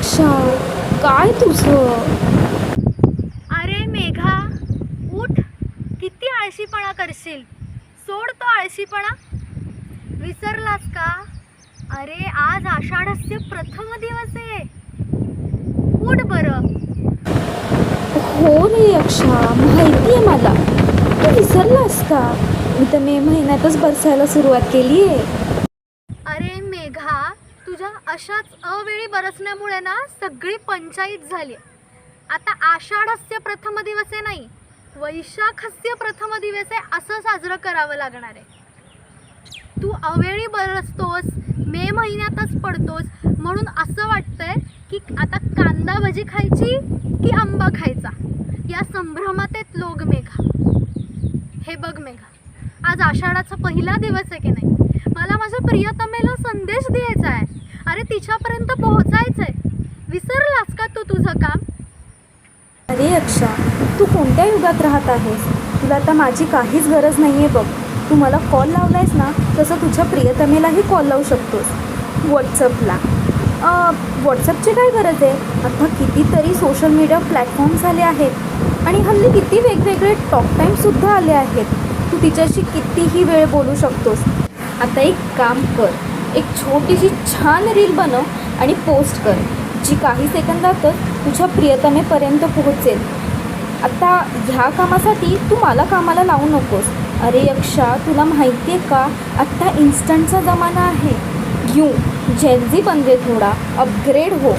यक्षा, काय तुझं? अरे मेघा, उठ. किती आळशीपणा करशील. सोड तो आळशीपणा. विसरलास का? अरे आज आषाढस्य प्रथम दिवस आहे. उठ बरं. हो रे यक्षा, माहिती आहे मला. तू विसरलास का? मी तर मे महिन्यातच बरसायला सुरुवात केली आहे. अरे मेघा, तुझ्या अशाच अवेळी बरसण्यामुळे ना सगळी पंचायत झाली. आता आषाढस्य प्रथम दिवस आहे नाही, वैशाखस्य प्रथम दिवस आहे असं साजरं करावं लागणार आहे. तू अवेळी बरसतोस, मे महिन्यातच पडतोस, म्हणून असं वाटतंय की आता कांदा भजी खायची की आंबा खायचा या संभ्रमात आहेत लोक. मेघा, हे बघ मेघा, आज आषाढाचा पहिला दिवस आहे की नाही. मला माझ्या प्रियतमेला संदेश द्यायचा आहे. अरे तिच्यापर्यंत पोहोचायचं आहे. विसरलास का तू तुझं काम? अरे यक्षा, तू कोणत्या युगात राहत आहेस? तुला आता माझी काहीच गरज नाही आहे बघ. तू मला कॉल लावलायस ना, तसं तुझ्या प्रियतमेलाही कॉल लावू शकतोस व्हॉट्सअपला. व्हॉट्सअपची काय गरज आहे? आता कितीतरी सोशल मीडिया प्लॅटफॉर्म्स आले आहेत आणि हल्ली किती वेगवेगळे टॉक टाईमसुद्धा आले आहेत. तू तिच्याशी कितीही वेळ बोलू शकतोस. आता एक काम कर, एक छोटीशी छान रील बनव आणि पोस्ट कर, जी काही सेकंदातच तुझ्या प्रियतमेपर्यंत पोहोचेल. आता ह्या कामासाठी तू मला कामाला लावू नकोस. अरे यक्षा, तुला माहिती आहे का, आत्ता इन्स्टंटचा जमाना आहे. जेनझी बनले, थोडा अपग्रेड हो.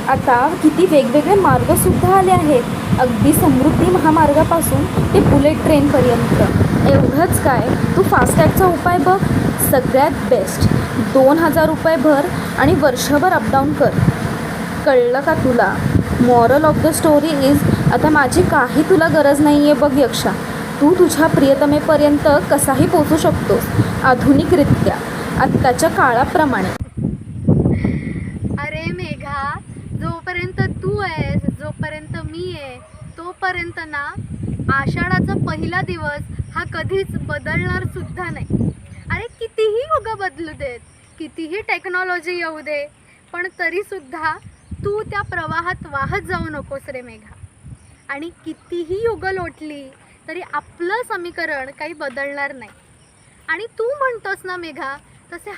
आता किती वेगवेगळे मार्गसुद्धा आले आहेत, अगदी समृद्धी महामार्गापासून ते बुलेट ट्रेनपर्यंत. एवढंच काय, तू फास्टॅगचा उपाय बघ, सगळ्यात बेस्ट. 2000 रुपये भर आणि वर्षभर अपडाऊन कर. कळलं का तुला? Moral of the story is, आता माझी काही तुला गरज नाही आहे बघ यक्षा. तू तुझ्या प्रियतमेपर्यंत कसाही पोचू शकतोस आधुनिकरित्या, आत्ताच्या काळाप्रमाणे. अरे मेघा, जोपर्यंत तू आहेस, जोपर्यंत मी आहे, तोपर्यंत ना आषाढाचा पहिला दिवस हा कधीच बदलणार सुद्धा नाही. अरे कितीही युग बदलू देत, कितीही टेक्नॉलॉजी येऊ दे, पण तरीसुद्धा तू त्या प्रवाहात वाहत जाऊ नकोस रे मेघा. आणि कितीही युग लोटली तरी आपलं समीकरण काही बदलणार नाही. आणि तू म्हणतोस ना मेघा, तसे